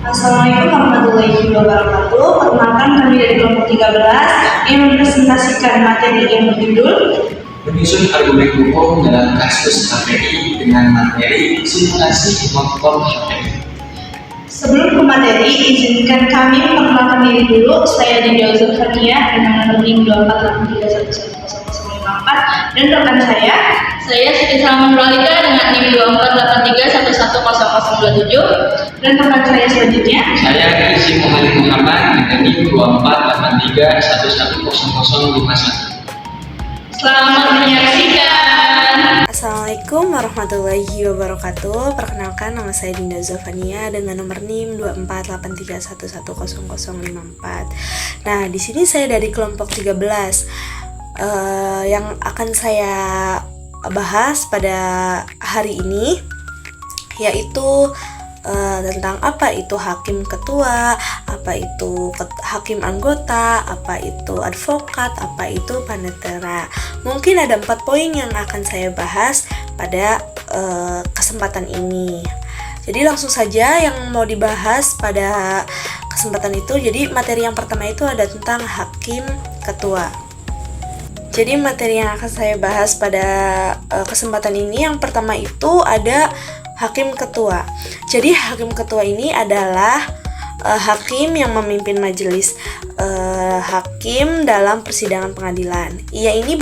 Assalamualaikum warahmatullahi wabarakatuh. Perkenalkan kami dari kelompok 13 yang mempresentasikan materi yang berjudul menyusun argumen hukum dalam kasus HPI dengan materi simulasi motor HPI. Sebelum ke materi, izinkan kami memperkenalkan diri dulu. Saya Dinda Zulfania dengan nomor NIM 248311054 dan rekan saya Siti Salman Nuralika dengan NIM 2483110027 dan rekan saya selanjutnya. Saya Isi Muhammad dengan NIM 2483110051. Selamat menyaksikan. Assalamualaikum warahmatullahi wabarakatuh. Perkenalkan, nama saya Dinda Zulfania dengan nomor NIM 24831100054. Nah, di sini saya dari kelompok 13. Yang akan saya bahas pada hari ini yaitu tentang apa itu hakim ketua, apa itu hakim anggota, apa itu advokat, apa itu panitera. Mungkin ada 4 poin yang akan saya bahas pada kesempatan ini. Jadi langsung saja yang mau dibahas pada kesempatan itu. Jadi materi yang pertama itu ada tentang hakim ketua. Jadi materi yang akan saya bahas pada kesempatan ini yang pertama itu ada hakim ketua. Jadi hakim ketua ini adalah hakim yang memimpin majelis hakim dalam persidangan pengadilan. Ia ini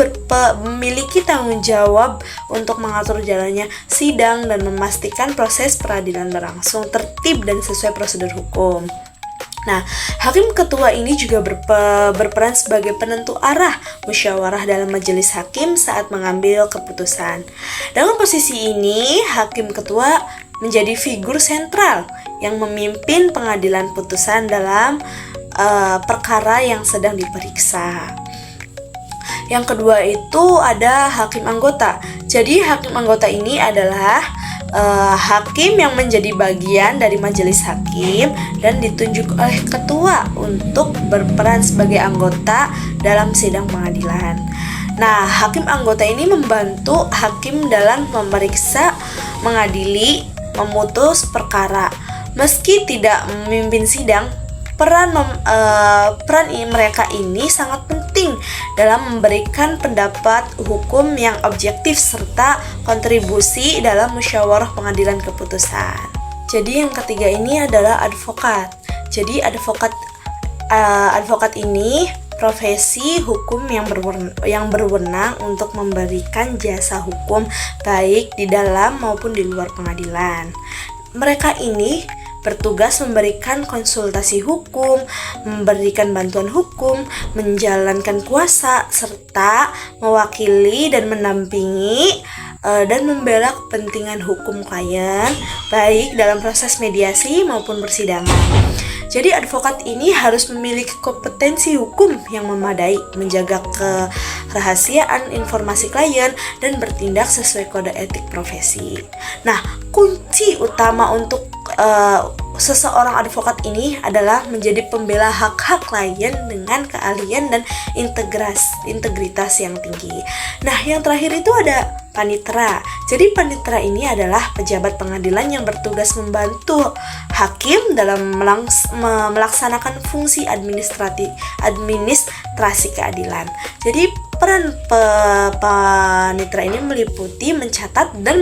memiliki tanggung jawab untuk mengatur jalannya sidang dan memastikan proses peradilan berlangsung tertib dan sesuai prosedur hukum. Nah, hakim ketua ini juga berperan sebagai penentu arah musyawarah dalam majelis hakim saat mengambil keputusan. Dengan posisi ini, hakim ketua menjadi figur sentral yang memimpin pengadilan putusan dalam perkara yang sedang diperiksa. Yang kedua itu ada hakim anggota. Jadi hakim anggota ini adalah hakim yang menjadi bagian dari majelis hakim dan ditunjuk oleh ketua untuk berperan sebagai anggota dalam sidang pengadilan. Nah, hakim anggota ini membantu hakim dalam memeriksa, mengadili, memutus perkara. Meski tidak memimpin sidang, peran mereka ini sangat penting dalam memberikan pendapat hukum yang objektif serta kontribusi dalam musyawarah pengadilan keputusan. Jadi yang ketiga ini adalah advokat. Jadi advokat ini profesi hukum yang berwenang untuk memberikan jasa hukum baik di dalam maupun di luar pengadilan. Mereka ini bertugas memberikan konsultasi hukum, memberikan bantuan hukum, menjalankan kuasa, serta mewakili dan mendampingi dan membela kepentingan hukum klien, baik dalam proses mediasi maupun persidangan. Jadi advokat ini harus memiliki kompetensi hukum yang memadai, menjaga kerahasiaan informasi klien, dan bertindak sesuai kode etik profesi. Nah, kunci utama untuk seseorang advokat ini adalah menjadi pembela hak-hak klien dengan keahlian dan integritas yang tinggi. Nah, yang terakhir itu ada panitera. Jadi panitera ini adalah pejabat pengadilan yang bertugas membantu hakim dalam melaksanakan fungsi administrasi keadilan. Jadi peran panitera ini meliputi mencatat dan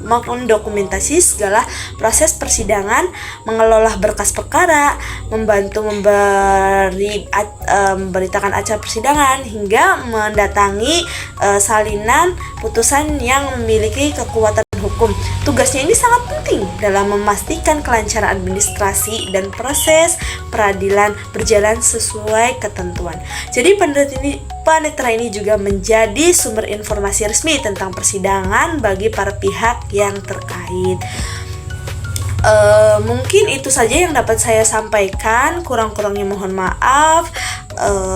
mendokumentasi segala proses persidangan, mengelola berkas perkara, membantu memberitakan acara persidangan, hingga mendatangi salinan putusan yang memiliki kekuatan hukum. Tugasnya ini sangat penting dalam memastikan kelancaran administrasi dan proses peradilan berjalan sesuai ketentuan. Jadi panitera ini juga menjadi sumber informasi resmi tentang persidangan bagi para pihak yang terkait. Mungkin itu saja yang dapat saya sampaikan. Kurang-kurangnya mohon maaf.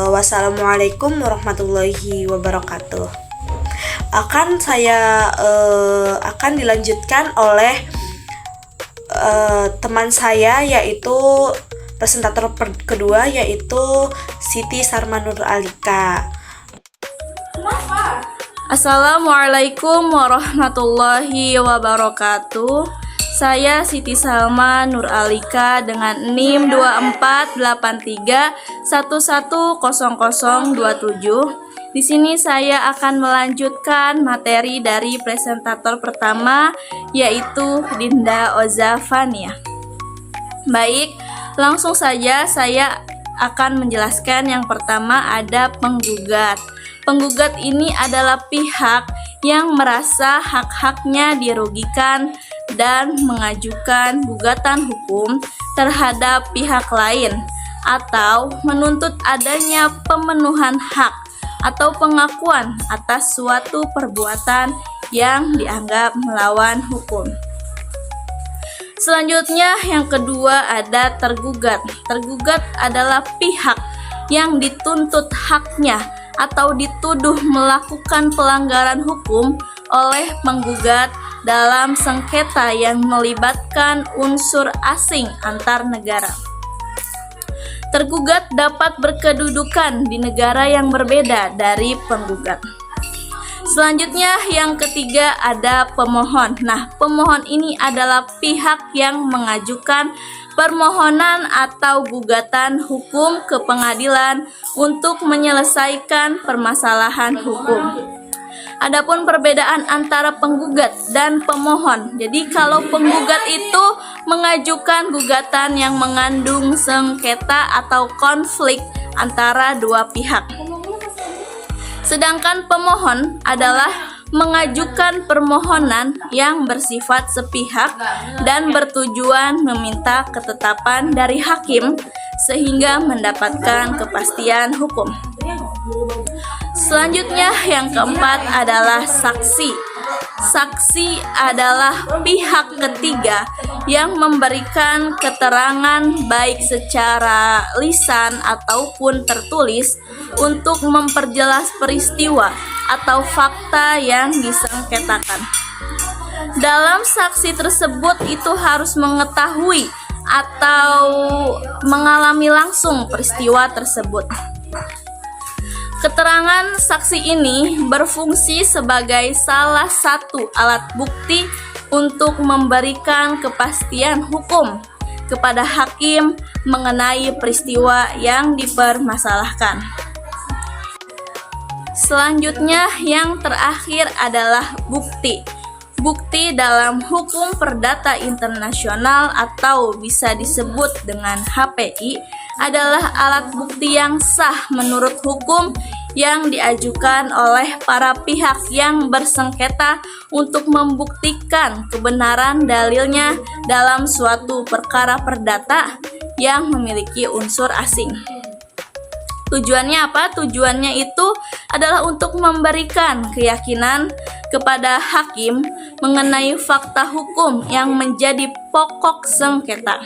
Wassalamualaikum warahmatullahi wabarakatuh. Akan dilanjutkan oleh teman saya, yaitu presentator kedua, yaitu Siti Salman Nuralika. Assalamualaikum warahmatullahi wabarakatuh. Saya Siti Salma Nur Alika dengan NIM 2483110027. Di sini saya akan melanjutkan materi dari presentator pertama, yaitu Dinda Ozafania. Baik, langsung saja saya akan menjelaskan. Yang pertama ada penggugat. Penggugat ini adalah pihak yang merasa hak-haknya dirugikan dan mengajukan gugatan hukum terhadap pihak lain atau menuntut adanya pemenuhan hak atau pengakuan atas suatu perbuatan yang dianggap melawan hukum. Selanjutnya yang kedua ada tergugat. Tergugat adalah pihak yang dituntut haknya atau dituduh melakukan pelanggaran hukum oleh penggugat dalam sengketa yang melibatkan unsur asing antar negara. Tergugat dapat berkedudukan di negara yang berbeda dari penggugat. Selanjutnya yang ketiga ada pemohon. Nah, pemohon ini adalah pihak yang mengajukan permohonan atau gugatan hukum ke pengadilan untuk menyelesaikan permasalahan hukum. Adapun perbedaan antara penggugat dan pemohon. Jadi kalau penggugat itu mengajukan gugatan yang mengandung sengketa atau konflik antara dua pihak. Sedangkan pemohon adalah mengajukan permohonan yang bersifat sepihak dan bertujuan meminta ketetapan dari hakim sehingga mendapatkan kepastian hukum. Selanjutnya yang keempat adalah saksi. Saksi adalah pihak ketiga yang memberikan keterangan baik secara lisan ataupun tertulis untuk memperjelas peristiwa atau fakta yang disengketakan. Dalam saksi tersebut itu harus mengetahui atau mengalami langsung peristiwa tersebut. Keterangan saksi ini berfungsi sebagai salah satu alat bukti untuk memberikan kepastian hukum kepada hakim mengenai peristiwa yang dipermasalahkan. Selanjutnya yang terakhir adalah bukti. Bukti dalam hukum perdata internasional atau bisa disebut dengan HPI adalah alat bukti yang sah menurut hukum yang diajukan oleh para pihak yang bersengketa untuk membuktikan kebenaran dalilnya dalam suatu perkara perdata yang memiliki unsur asing. Tujuannya apa? Tujuannya itu adalah untuk memberikan keyakinan kepada hakim mengenai fakta hukum yang menjadi pokok sengketa.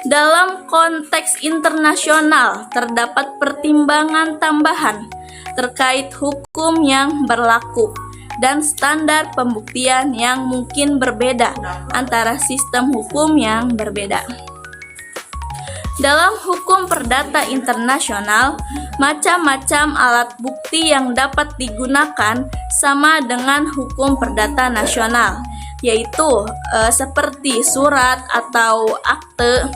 Dalam konteks internasional, terdapat pertimbangan tambahan terkait hukum yang berlaku dan standar pembuktian yang mungkin berbeda antara sistem hukum yang berbeda. Dalam hukum perdata internasional, macam-macam alat bukti yang dapat digunakan sama dengan hukum perdata nasional, yaitu seperti surat atau akte,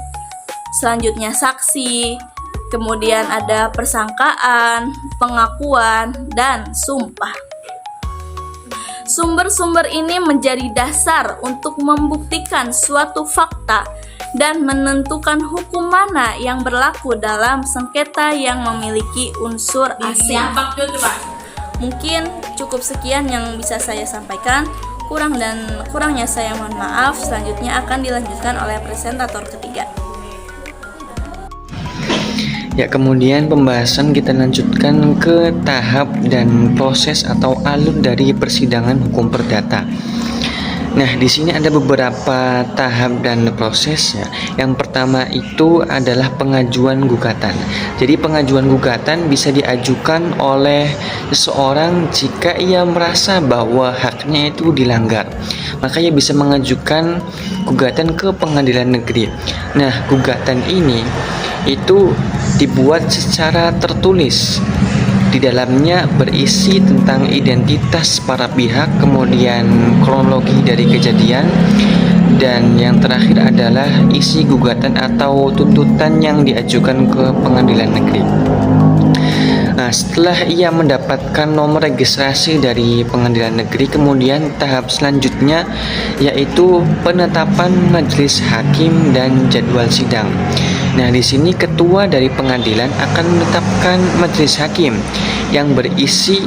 selanjutnya saksi, kemudian ada persangkaan, pengakuan, dan sumpah. Sumber-sumber ini menjadi dasar untuk membuktikan suatu fakta dan menentukan hukum mana yang berlaku dalam sengketa yang memiliki unsur asing. Mungkin cukup sekian yang bisa saya sampaikan. Kurangnya saya mohon maaf. Selanjutnya akan dilanjutkan oleh presentator ketiga. Ya, kemudian pembahasan kita lanjutkan ke tahap dan proses atau alur dari persidangan hukum perdata. Nah, di sini ada beberapa tahap dan proses ya. Yang pertama itu adalah pengajuan gugatan. Jadi pengajuan gugatan bisa diajukan oleh seseorang jika ia merasa bahwa haknya itu dilanggar. Maka ia bisa mengajukan gugatan ke pengadilan negeri. Nah, gugatan ini itu dibuat secara tertulis. Di dalamnya berisi tentang identitas para pihak, kemudian kronologi dari kejadian, dan yang terakhir adalah isi gugatan atau tuntutan yang diajukan ke pengadilan negeri. Nah, setelah ia mendapatkan nomor registrasi dari pengadilan negeri, kemudian tahap selanjutnya yaitu penetapan majelis hakim dan jadwal sidang. Nah, di sini ketua dari pengadilan akan menetapkan majelis hakim yang berisi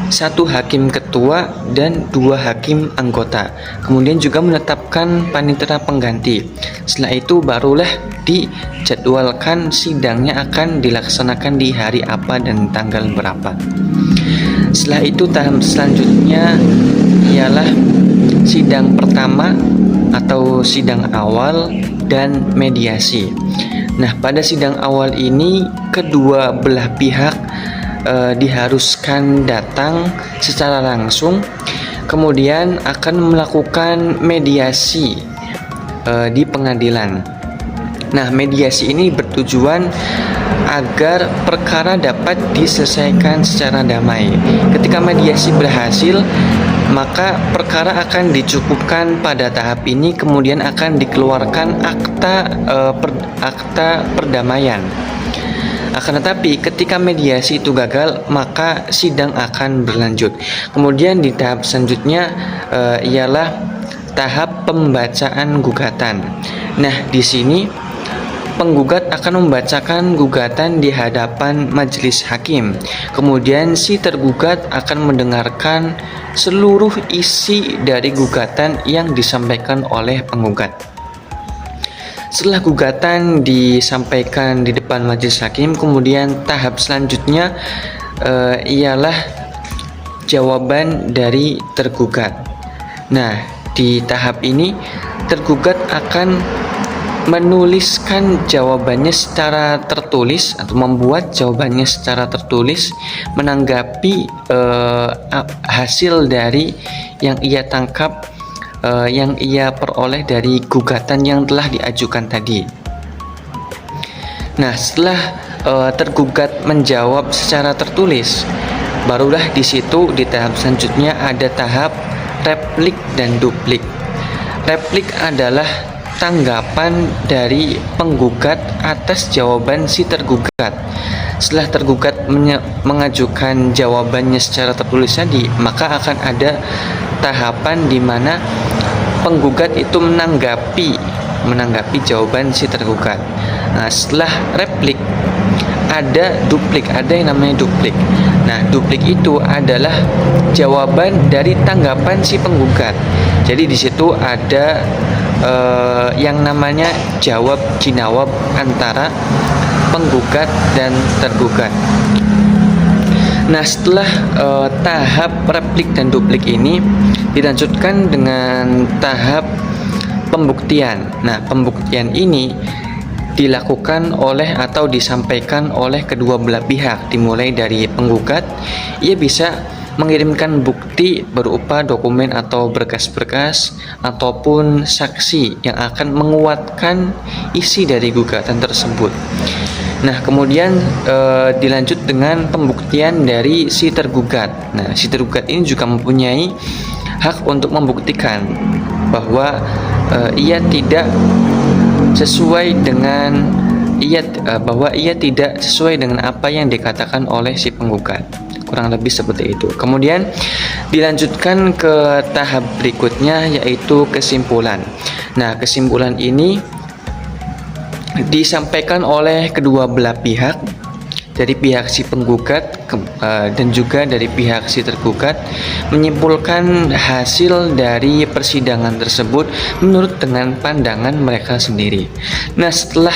1 hakim ketua dan 2 hakim anggota. Kemudian juga menetapkan panitera pengganti. Setelah itu barulah dijadwalkan sidangnya akan dilaksanakan di hari apa dan tanggal berapa. Setelah itu tahap selanjutnya ialah sidang pertama atau sidang awal dan mediasi. Nah, pada sidang awal ini kedua belah pihak diharuskan datang secara langsung, kemudian akan melakukan mediasi di pengadilan. Nah, mediasi ini bertujuan agar perkara dapat diselesaikan secara damai. Ketika mediasi berhasil, maka perkara akan dicukupkan pada tahap ini, kemudian akan dikeluarkan akta perdamaian. Akan tetapi ketika mediasi itu gagal, maka sidang akan berlanjut. Kemudian di tahap selanjutnya ialah tahap pembacaan gugatan. Nah, di sini penggugat akan membacakan gugatan di hadapan majelis hakim. Kemudian si tergugat akan mendengarkan seluruh isi dari gugatan yang disampaikan oleh penggugat. Setelah gugatan disampaikan di depan majelis hakim, kemudian tahap selanjutnya ialah jawaban dari tergugat. Nah, di tahap ini tergugat akan menuliskan jawabannya secara tertulis atau membuat jawabannya secara tertulis menanggapi hasil dari yang ia tangkap, yang ia peroleh dari gugatan yang telah diajukan tadi. Nah, setelah tergugat menjawab secara tertulis, barulah di situ di tahap selanjutnya ada tahap replik dan duplik. Replik adalah tanggapan dari penggugat atas jawaban si tergugat. Setelah tergugat mengajukan jawabannya secara tertulis tadi, maka akan ada tahapan di mana penggugat itu menanggapi jawaban si tergugat. Nah, setelah replik ada duplik, ada yang namanya duplik. Nah, duplik itu adalah jawaban dari tanggapan si penggugat. Jadi di situ ada yang namanya jawab jinawab antara penggugat dan tergugat. Nah, setelah tahap replik dan duplik ini dilanjutkan dengan tahap pembuktian. Nah, pembuktian ini dilakukan oleh atau disampaikan oleh kedua belah pihak. Dimulai dari penggugat, ia bisa mengirimkan bukti berupa dokumen atau berkas-berkas ataupun saksi yang akan menguatkan isi dari gugatan tersebut. Nah, kemudian dilanjut dengan pembuktian dari si tergugat. Nah, si tergugat ini juga mempunyai hak untuk membuktikan bahwa ia tidak sesuai dengan bahwa ia tidak sesuai dengan apa yang dikatakan oleh si penggugat. Kurang lebih seperti itu. Kemudian dilanjutkan ke tahap berikutnya, yaitu kesimpulan. Nah, kesimpulan ini disampaikan oleh kedua belah pihak, dari pihak si penggugat dan juga dari pihak si tergugat, menyimpulkan hasil dari persidangan tersebut menurut dengan pandangan mereka sendiri. Nah, setelah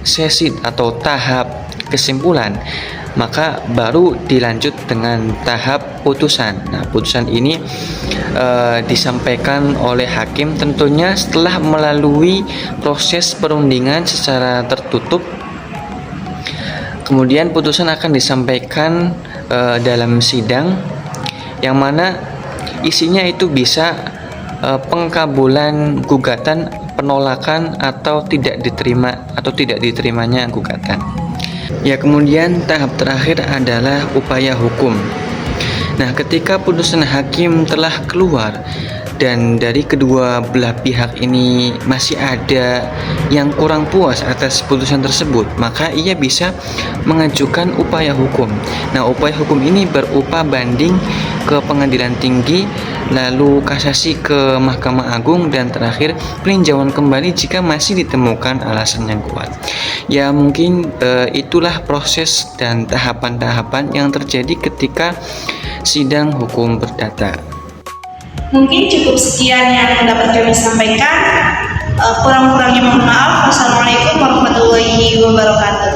sesi atau tahap kesimpulan, maka baru dilanjut dengan tahap putusan. Nah, putusan ini disampaikan oleh hakim tentunya setelah melalui proses perundingan secara tertutup. Kemudian putusan akan disampaikan dalam sidang, yang mana isinya itu bisa pengkabulan gugatan, penolakan atau tidak diterimanya gugatan. Ya, kemudian tahap terakhir adalah upaya hukum. Nah, ketika putusan hakim telah keluar dan dari kedua belah pihak ini masih ada yang kurang puas atas putusan tersebut, maka ia bisa mengajukan upaya hukum. Nah, upaya hukum ini berupa banding ke pengadilan tinggi, lalu kasasi ke Mahkamah Agung, dan terakhir peninjauan kembali jika masih ditemukan alasan yang kuat. Ya, mungkin itulah proses dan tahapan-tahapan yang terjadi ketika sidang hukum perdata. Mungkin cukup sekian yang dapat kami sampaikan. Kurang-kurangnya mohon maaf. Wassalamualaikum warahmatullahi wabarakatuh.